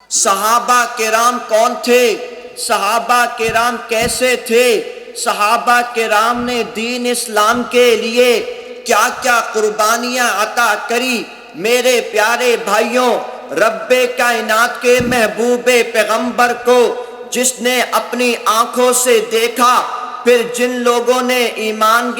صحابہ کرام کون تھے؟ صحابہ کرام کیسے تھے؟ صحابہ کرام نے دین اسلام کے لیے کیا کیا قربانیاں عطا کری؟ میرے پیارے بھائیوں، رب کائنات کے محبوب پیغمبر کو جس نے اپنی آنکھوں سے دیکھا، پھر جن لوگوں نے ایمان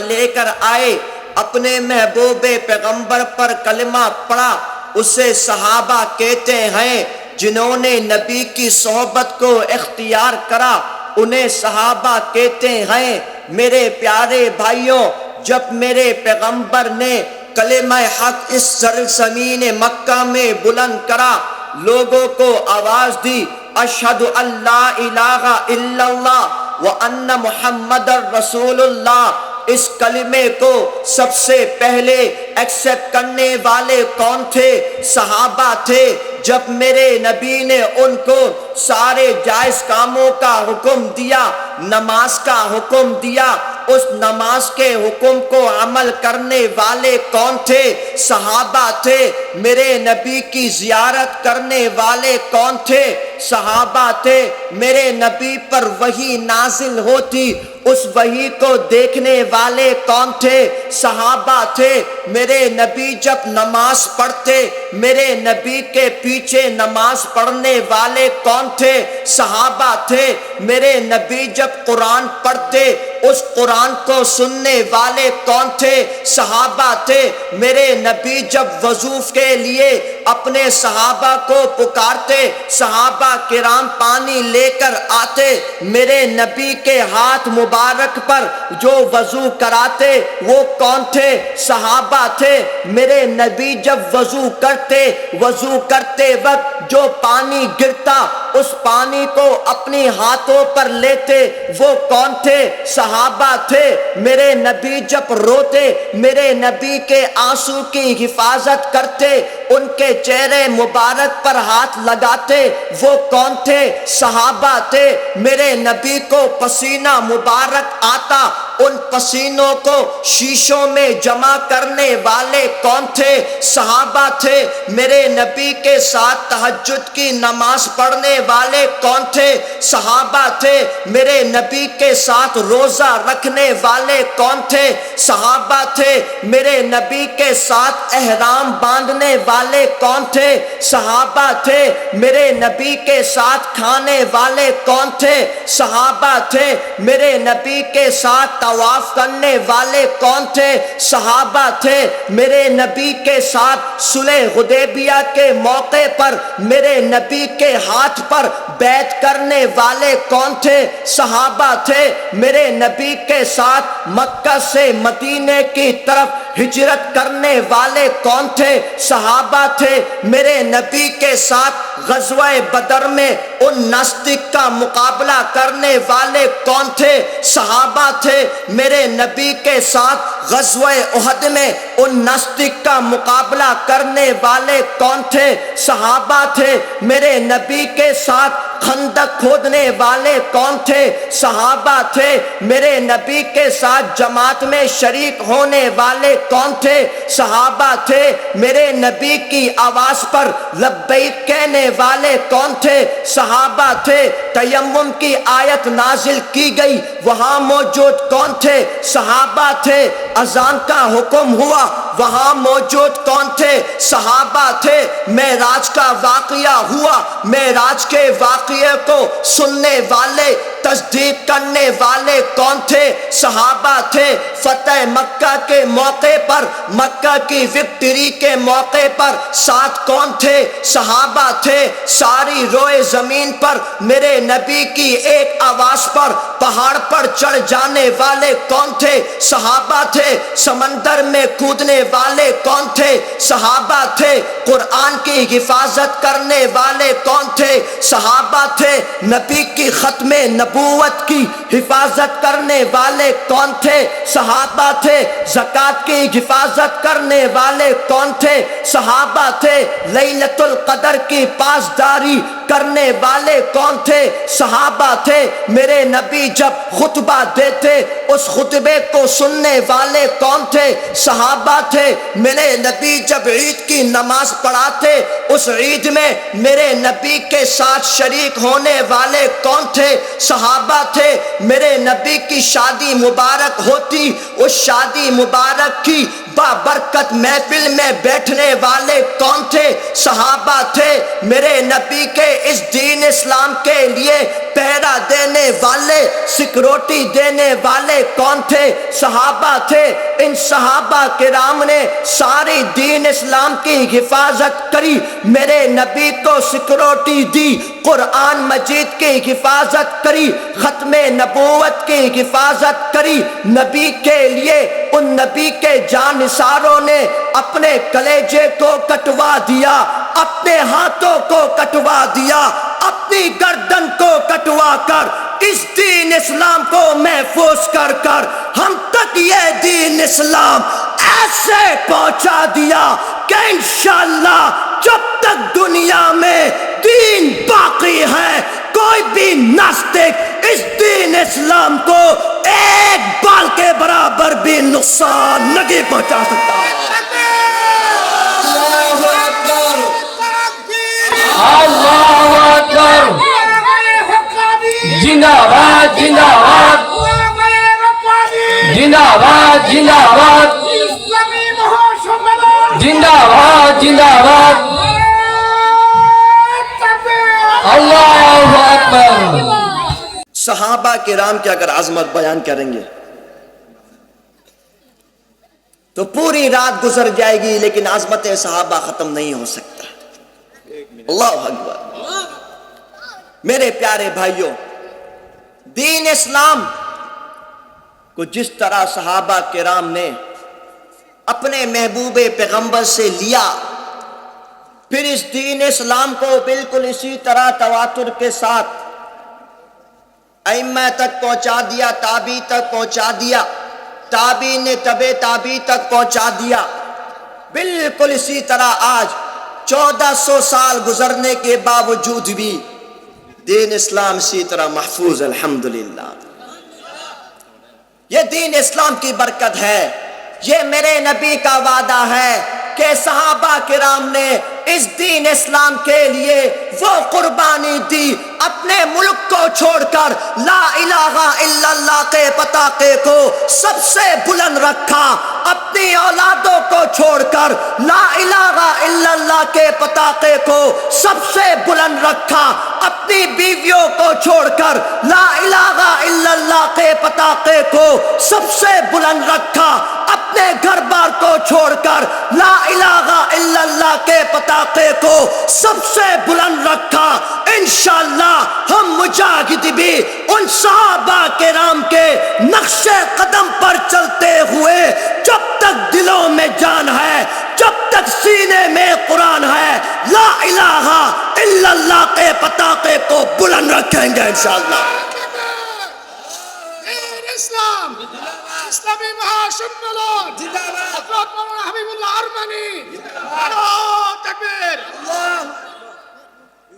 لے کر آئے، اپنے محبوب پیغمبر پر کلمہ پڑھا، اسے صحابہ کہتے ہیں۔ جنہوں نے نبی کی صحبت کو اختیار کرا، انہیں صحابہ کہتے ہیں۔ میرے پیارے بھائیوں، جب میرے پیغمبر نے کلمہ حق اس سرزمین مکہ میں بلند کرا، لوگوں کو آواز دی، اشہد ان لا الہ الا اللہ وان محمد رسول اللہ۔ اس کلمے کو سب سے پہلے ایکسپٹ کرنے والے کون تھے؟ صحابہ تھے۔ جب میرے نبی نے ان کو سارے جائز کاموں کا حکم دیا، نماز کا حکم دیا، اس نماز کے حکم کو عمل کرنے والے کون تھے؟ صحابہ تھے۔ میرے نبی کی زیارت کرنے والے کون تھے؟ صحابہ تھے۔ میرے نبی پر وحی نازل ہوتی، اس وحی کو دیکھنے والے کون تھے؟ صحابہ تھے۔ میرے نبی جب نماز پڑھتے، میرے نبی کے پیچھے نماز پڑھنے والے کون تھے؟ صحابہ تھے۔ میرے نبی جب قرآن پڑھتے، اس قرآن کو سننے والے کون تھے؟ صحابہ تھے۔ میرے نبی جب وضو کے لیے اپنے صحابہ کو پکارتے، صحابہ کرام پانی لے کر آتے، میرے نبی کے ہاتھ مبارک پر جو وضو کراتے وہ کون تھے؟ صحابہ تھے۔ میرے نبی جب وضو کرتے وقت جو پانی گرتا، اس پانی کو اپنے ہاتھوں پر لیتے، وہ کون تھے؟ صحابہ تھے۔ میرے نبی جب روتے، میرے نبی کے آنسو کی حفاظت کرتے، ان کے چہرے مبارک پر ہاتھ لگاتے، وہ کون تھے؟ صحابہ تھے۔ میرے نبی کو پسینہ مبارک آتا، ان پسینوں کو شیشوں میں جمع کرنے والے کون تھے؟ صحابہ تھے۔ میرے نبی کے ساتھ تہجد کی نماز پڑھنے والے کون تھے؟ صحابہ تھے۔ میرے نبی کے ساتھ روزہ رکھنے والے کون تھے؟ صحابہ تھے۔ میرے نبی کے ساتھ احرام باندھنے والے کون تھے؟ صحابہ تھے۔ میرے نبی کے ساتھ کھانے والے کون تھے؟ صحابہ تھے۔ میرے نبی کے ساتھ طواف کرنے والے کون تھے؟ صحابہ تھے۔ میرے نبی کے ساتھ صلح حدیبیہ کے موقع پر میرے نبی کے ہاتھ پر بیعت کرنے والے کون تھے؟ صحابہ تھے۔ میرے نبی کے ساتھ مکہ سے مدینے کی طرف ہجرت کرنے والے کون تھے؟ صحابہ تھے۔ میرے نبی کے ساتھ غزوہ بدر میں ان ناستک کا مقابلہ کرنے والے کون تھے؟ صحابہ تھے۔ میرے نبی کے ساتھ غزوہ احد میں ان ناستک کا مقابلہ کرنے والے کون تھے؟ صحابہ تھے۔ میرے نبی کے ساتھ خندق کھودنے والے کون تھے؟ صحابہ تھے۔ میرے نبی کے ساتھ جماعت میں شریک ہونے والے کون تھے؟ صحابہ تھے۔ میرے نبی کی آواز پر لبیک کہنے والے کون تھے؟ صحابہ تھے۔ تیمم کی آیت نازل کی گئی، وہاں موجود کون تھے؟ صحابہ تھے۔ اذان کا حکم ہوا، وہاں موجود کون تھے؟ صحابہ تھے۔ معراج کا واقعہ ہوا، معراج کے واقعے کو سننے والے، تصدیق کرنے والے کون تھے؟ صحابہ تھے۔ فتح مکہ کے موقع پر، مکہ کی وکٹری کے موقع پر ساتھ کون تھے؟ صحابہ تھے۔ ساری روئے زمین پر میرے نبی کی ایک آواز پر پہاڑ پر چڑھ جانے والے کون تھے؟ صحابہ تھے۔ سمندر میں کودنے والے کون تھے؟ صحابہ تھے۔ قرآن کی حفاظت کرنے والے کون تھے؟ صحابہ تھے۔ نبی کی ختم نبوت کی حفاظت کرنے والے کون تھے؟ صحابہ تھے۔ زکوٰۃ کی حفاظت کرنے والے کون تھے؟ صحابہ تھے۔ لیلۃ القدر کی پاسداری کرنے والے کون تھے؟ صحابہ تھے۔ میرے نبی جب خطبہ دیتے اس خطبے کو سننے والے کون تھے؟ صحابہ تھے۔ میرے نبی جب عید کی نماز پڑھاتے اس عید میں میرے نبی کے ساتھ شریک ہونے والے کون تھے؟ صحابہ تھے۔ میرے نبی کی شادی مبارک ہوتی اس شادی مبارک کی بابرکت محفل میں بیٹھنے والے کون تھے؟ صحابہ تھے۔ میرے نبی کے اس دین اسلام کے لیے پہرا دینے والے سیکورٹی دینے والے کون تھے؟ صحابہ تھے۔ ان صحابہ کرام نے ساری دین اسلام کی حفاظت کری، میرے نبی کو سیکورٹی دی، قرآن مجید کی حفاظت کری، ختم نبوت کی حفاظت کری۔ نبی کے لیے ان نبی کے جانثاروں نے اپنے کلیجے کو کٹوا دیا، اپنے ہاتھوں کو کٹوا دیا، اپنی گردن کو کٹوا کر اس دین اسلام کو محفوظ کر کر ہم تک یہ دین اسلام ایسے پہنچا دیا کہ انشاءاللہ جب تک دنیا میں دین باقی ہے کوئی بھی ناستک اس دین اسلام کو ایک بال کے برابر بھی نقصان نہیں پہنچا سکتا۔ اللہ اکبر، زندہ باد زندہ باد زندہ باد زندہ باد زندہ باد زندہ باد، اللہ اکبر۔ صحابہ کرام کی اگر عظمت بیان کریں گے تو پوری رات گزر جائے گی لیکن عظمت صحابہ ختم نہیں ہو سکتا۔ اللہ اکبر۔ میرے پیارے بھائیوں، دین اسلام کو جس طرح صحابہ کرام نے اپنے محبوب پیغمبر سے لیا، پھر اس دین اسلام کو بالکل اسی طرح تواتر کے ساتھ ائمہ تک پہنچا دیا، تابعی تک پہنچا دیا، تابعی نے تبع تابعی تک پہنچا دیا، بالکل اسی طرح آج 1400 سال گزرنے کے باوجود بھی دین اسلام اسی طرح محفوظ، الحمدللہ۔ یہ دین اسلام کی برکت ہے، یہ میرے نبی کا وعدہ ہے کہ صحابہ کرام نے اس دین اسلام کے لیے وہ قربانی دی، اپنے ملک کو چھوڑ کر لا الہ الا اللہ کے پتاقے کو سب سے بلند رکھا، اپنی اولادوں کو چھوڑ کر لا الہ الا اللہ کے پتاقے کو سب سے بلند رکھا، اپنی بیویوں کو چھوڑ کر لا الہ الا اللہ کے پتاقے کو سب سے بلند رکھا، اپنے گھر بار کو چھوڑ کر لا الہ الا اللہ کے پتاقے کو سب سے بلند رکھا۔ انشاءاللہ ہم مجاہد بھی ان صحابہ کرام کے نقش قدم پر چلتے ہوئے جب تک دلوں میں جان ہے، جب تک سینے میں قرآن ہے، لا الہ الا اللہ کے پتاقے کو بلند رکھیں گے انشاءاللہ۔ اسلام اسلامی مہاشملون حضرت مولانا حبیب اللہ ارمنی، اللہ تکبیر۔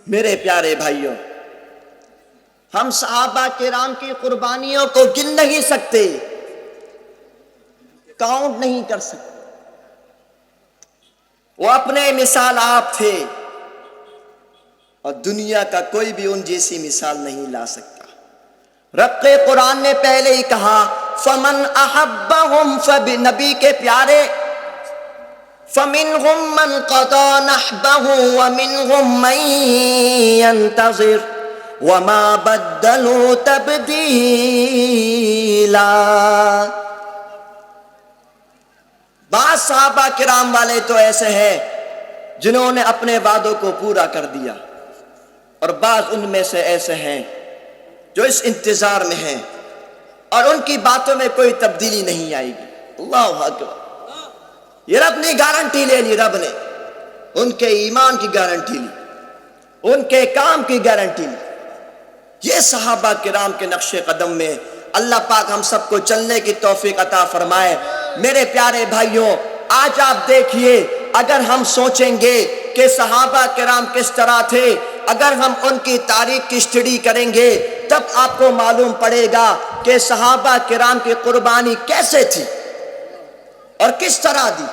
میرے پیارے بھائیوں، ہم صحابہ کرام کی قربانیوں کو گن نہیں سکتے، کاؤنٹ نہیں کر سکتے، وہ اپنے مثال آپ تھے اور دنیا کا کوئی بھی ان جیسی مثال نہیں لا سکتا۔ رب قرآن نے پہلے ہی کہا فمن احبہم، نبی کے پیارے، فمنہم من قضى نحبہ ومنہم من ينتظر وما بدلوا تبدیلا۔ بعض صحابہ کرام والے تو ایسے ہیں جنہوں نے اپنے وعدوں کو پورا کر دیا، اور بعض ان میں سے ایسے ہیں جو اس انتظار میں ہیں اور ان کی باتوں میں کوئی تبدیلی نہیں آئے گی۔ اللہ اکبر۔ یہ رب نے گارنٹی لے لی، رب نے ان کے ایمان کی گارنٹی لی، ان کے کام کی گارنٹی لی۔ یہ صحابہ کرام کے نقش قدم میں اللہ پاک ہم سب کو چلنے کی توفیق عطا فرمائے۔ میرے پیارے بھائیوں، آج آپ دیکھیے، اگر ہم سوچیں گے کہ صحابہ کرام کس طرح تھے، اگر ہم ان کی تاریخ کی اسٹڈی کریں گے تب آپ کو معلوم پڑے گا کہ صحابہ کرام کی قربانی کیسے تھی اور کس طرح دی۔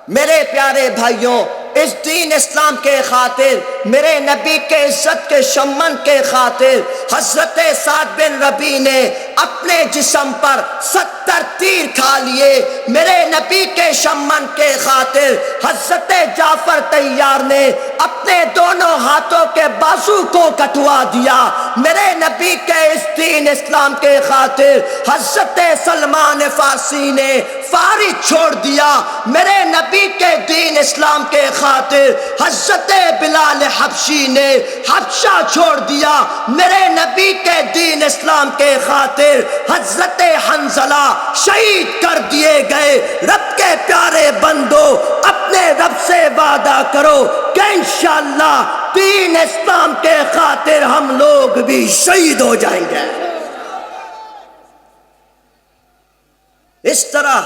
میرے پیارے بھائیوں، اس دین اسلام کے خاطر، میرے نبی کے عزت کے شمن کے خاطر حضرت سعد بن ربیع نے اپنے جسم پر 70 تیر کھا لیے۔ میرے نبی کے شمن کے خاطر حضرت جعفر طیار نے اپنے دونوں ہاتھوں کے بازو کو کٹوا دیا۔ میرے نبی کے اس دین اسلام کے خاطر حضرت سلمان فارسی نے فارس چھوڑ دیا۔ میرے نبی کے دین اسلام کے خاطر حضرت بلال حبشی نے حبشہ چھوڑ دیا۔ میرے نبی کے دین اسلام کے خاطر حضرت حنظلہ شہید کر دیے گئے۔ رب کے پیارے بندو، اپنے رب سے وعدہ کرو کہ انشاءاللہ دین اسلام کے خاطر ہم لوگ بھی شہید ہو جائیں گے۔ اس طرح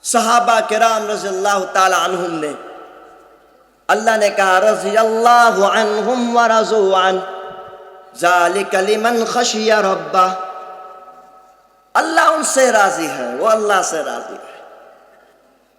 صحابہ کرام رضی اللہ تعالی عنہم نے، اللہ نے کہا رضی اللہ عنہم ورضوا عنہ ذالک لمن خشی ربہ، اللہ ان سے راضی ہے، وہ اللہ سے راضی ہے۔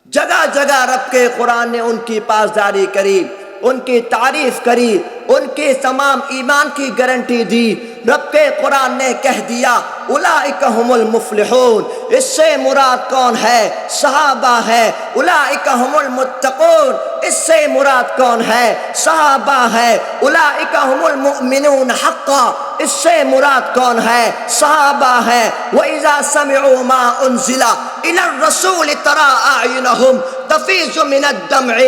جگہ جگہ رب کے قرآن نے ان کی پاسداری کری، ان کی تعریف کری، ان کے تمام ایمان کی گارنٹی دی۔ رب کے قرآن نے کہہ دیا اولئک هم المفلحون، اس سے مراد کون ہے؟ صحابہ ہے۔ اولئک هم المتقون، اس سے مراد کون ہے؟ صحابہ ہے۔ اولئک هم المؤمنون حقا، اس سے مراد کون ہے؟ صحابہ ہے۔ وَإِذَا سَمِعُوا مَا أُنزِلَ إِلَى الرَّسُولِ تَرَىٰ أَعْيُنَهُمْ تَفِيضُ مِنَ الدَّمْعِ،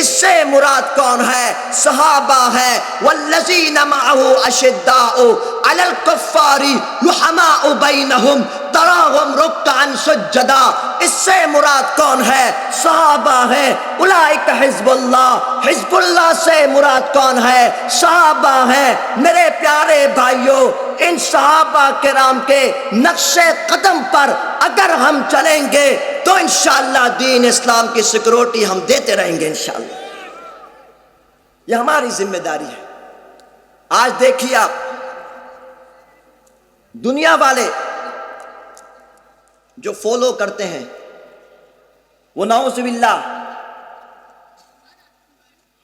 اس سے مراد کون ہے؟ صحابہ ہے۔ وَالَّذِينَ مَعَهُ أَشِدَّاءُ عَلَى الْكُفَّارِ رُحَمَاءُ بَيْنَهُمْ تَرَاهُمْ رُكَّعًا سُجَّدًا، اس سے مراد کون ہے؟ صحابہ ہے۔ اولئک حزب اللہ، حزب اللہ سے مراد کون ہے؟ صحابہ ہے۔ میرے پیارے بھائیوں، ان صحابہ کرام کے نقش قدم پر اگر ہم چلیں گے تو انشاءاللہ دین اسلام کی سیکورٹی ہم دیتے رہیں گے انشاءاللہ۔ یہ ہماری ذمہ داری ہے۔ آج دیکھیے آپ، دنیا والے جو فالو کرتے ہیں وہ نعوذ باللہ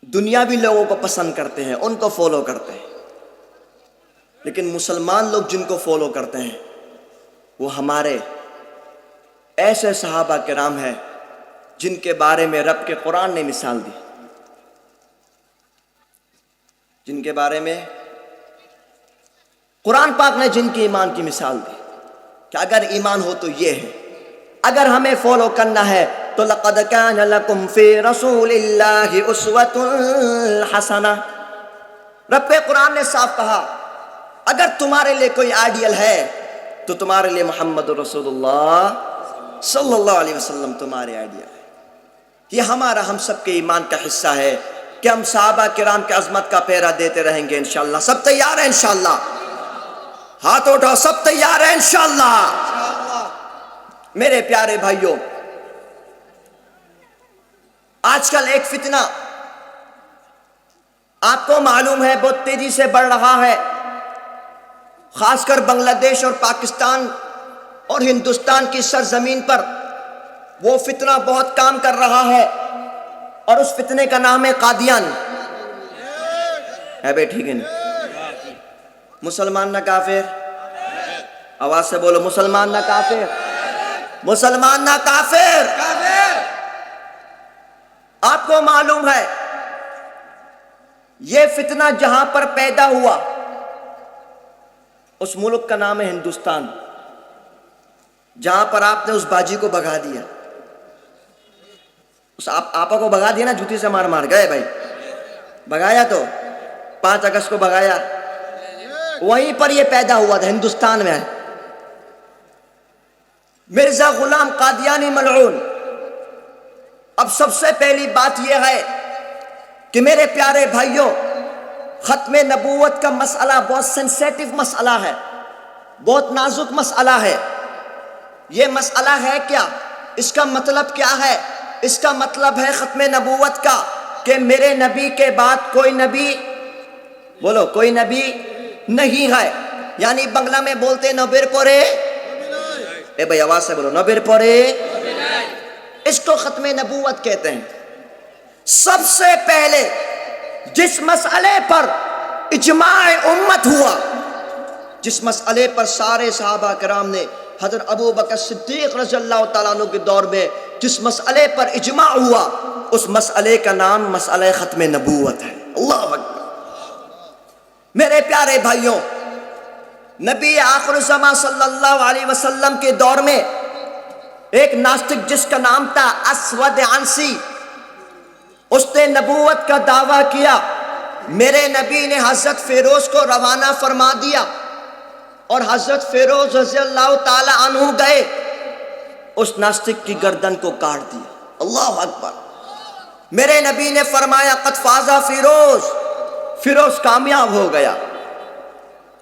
دنیاوی لوگوں کو پسند کرتے ہیں، ان کو فالو کرتے ہیں، لیکن مسلمان لوگ جن کو فالو کرتے ہیں وہ ہمارے ایسے صحابہ کرام ہیں جن کے بارے میں رب کے قرآن نے مثال دی، جن کے بارے میں قرآن پاک نے جن کی ایمان کی مثال دی کہ اگر ایمان ہو تو یہ ہے۔ اگر ہمیں فالو کرنا ہے تو لَقَدْ كَانَ لَكُمْ فِي رَسُولِ اللَّهِ أُسْوَةٌ حَسَنَةٌ، رب کے قرآن نے صاف کہا اگر تمہارے لیے کوئی آئیڈیل ہے تو تمہارے لیے محمد رسول اللہ صلی اللہ علیہ وسلم تمہارے آئیڈیل ہے۔ یہ ہمارا، ہم سب کے ایمان کا حصہ ہے کہ ہم صحابہ کرام کی عظمت کا پہرا دیتے رہیں گے انشاءاللہ۔ سب تیار ہیں انشاءاللہ؟ ہاتھ اٹھاؤ، سب تیار ہیں انشاءاللہ؟ میرے پیارے بھائیوں، آج کل ایک فتنہ آپ کو معلوم ہے بہت تیزی سے بڑھ رہا ہے، خاص کر بنگلہ دیش اور پاکستان اور ہندوستان کی سرزمین پر وہ فتنہ بہت کام کر رہا ہے، اور اس فتنے کا نام ہے قادیان۔ ہے بھائی ٹھیک ہے نہیں؟ مسلمان نہ کافر، آواز سے بولو، مسلمان نہ کافر، مسلمان نہ کافر۔ آپ کو معلوم ہے یہ فتنہ جہاں پر پیدا ہوا اس ملک کا نام ہے ہندوستان، جہاں پر آپ نے اس باجی کو بھگا دیا، اس آپا کو بھگا دیا نا، جوتی سے مار مار گئے بھائی، بھگایا تو 5 اگست کو بھگایا، وہیں پر یہ پیدا ہوا تھا، ہندوستان میں ہے۔ مرزا غلام قادیانی ملعون۔ اب سب سے پہلی بات یہ ہے کہ میرے پیارے بھائیوں، ختم نبوت کا مسئلہ بہت سینسیٹیو مسئلہ ہے، بہت نازک مسئلہ ہے۔ یہ مسئلہ ہے کیا؟ اس کا مطلب کیا ہے؟ اس کا مطلب ہے ختم نبوت کا کہ میرے نبی کے بعد کوئی نبی، بولو کوئی نبی نہیں ہے. یعنی بنگلہ میں بولتے نبیر پورے, اے بھائی آواز سے بولو, نبیر پورے. اس کو ختم نبوت کہتے ہیں. سب سے پہلے جس مسئلے پر اجماع امت ہوا, جس مسئلے پر سارے صحابہ کرام نے, حضرت ابو بکر صدیق رضی اللہ تعالیٰ عنہ کے دور میں جس مسئلے پر اجماع ہوا, اس مسئلے کا نام مسئلہ ختم نبوت ہے. اللہ اکبر. میرے پیارے بھائیوں, نبی آخر الزمان صلی اللہ علیہ وسلم کے دور میں ایک ناستک جس کا نام تھا اسود عنسی, اس نے نبوت کا دعویٰ کیا. میرے نبی نے حضرت فیروز کو روانہ فرما دیا اور حضرت فیروز رضی اللہ تعالی عنہ گئے, اس ناستک کی گردن کو کاٹ دیا. اللہ اکبر. میرے نبی نے فرمایا قد فاز فیروز, فیروز کامیاب ہو گیا.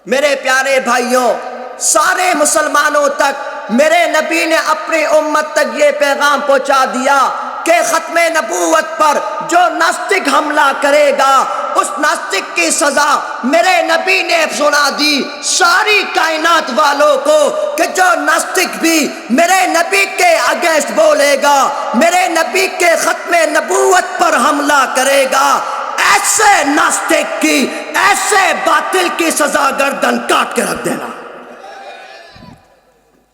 میرے پیارے بھائیوں, سارے مسلمانوں تک میرے نبی نے اپنی امت تک یہ پیغام پہنچا دیا کہ ختم نبوت پر جو ناستک حملہ کرے گا اس ناستک کی سزا میرے نبی نے سنا دی ساری کائنات والوں کو, کہ جو ناستک بھی میرے نبی کے اگینسٹ بولے گا, میرے نبی کے ختم نبوت پر حملہ کرے گا, ایسے ناستک کی, ایسے باطل کی سزا گردن کاٹ کے رکھ دینا.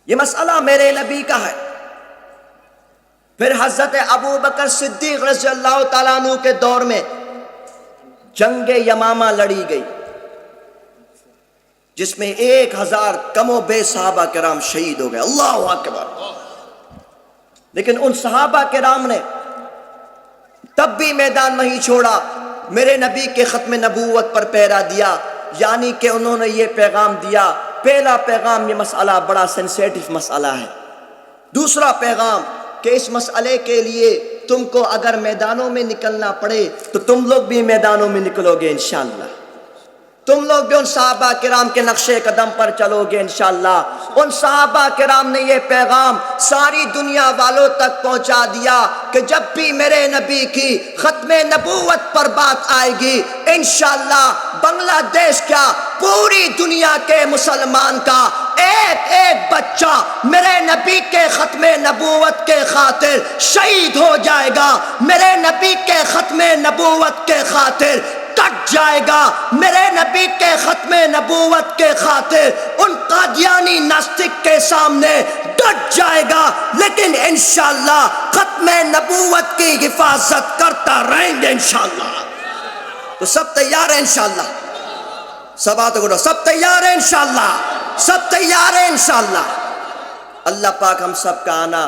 یہ مسئلہ میرے نبی کا ہے. پھر حضرت ابو بکر صدیق رضی اللہ تعالیٰ عنہ کے دور میں جنگ یمامہ لڑی گئی, جس میں 1000 کم و بیش صحابہ کرام شہید ہو گئے. اللہ اکبر. لیکن ان صحابہ کرام نے تب بھی میدان نہیں چھوڑا, میرے نبی کے ختم نبوت پر پہرا دیا. یعنی کہ انہوں نے یہ پیغام دیا, پہلا پیغام, یہ مسئلہ بڑا سینسیٹیو مسئلہ ہے. دوسرا پیغام کہ اس مسئلے کے لیے تم کو اگر میدانوں میں نکلنا پڑے تو تم لوگ بھی میدانوں میں نکلو گے انشاءاللہ. تم لوگ بھی ان صحابہ کرام کے نقش قدم پر چلو گے انشاءاللہ. ان صحابہ کرام نے یہ پیغام ساری دنیا والوں تک پہنچا دیا کہ جب بھی میرے نبی کی ختم نبوت پر بات آئے گی انشاءاللہ بنگلہ دیش کیا پوری دنیا کے مسلمان کا ایک ایک بچہ میرے نبی کے ختم نبوت کے خاطر شہید ہو جائے گا, میرے نبی کے ختم نبوت کے خاطر کٹ جائے گا, میرے نبی کے ختم نبوت کے خاطر ان قادیانی ناستک کے سامنے ڈٹ جائے گا. لیکن انشاءاللہ ختم نبوت کی حفاظت کرتا رہیں گے انشاءاللہ. تو سب تیار ہیں انشاءاللہ؟ سب آتے گو, سب تیار ہیں انشاءاللہ؟ سب تیار ہیں انشاءاللہ؟ اللہ پاک ہم سب کا آنا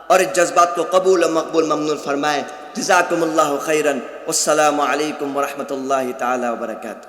اور اس جذبات کو قبول و مقبول ممنون فرمائے. جزاکم اللہ خیرن. والسلام علیکم ورحمۃ اللہ تعالی وبرکاتہ.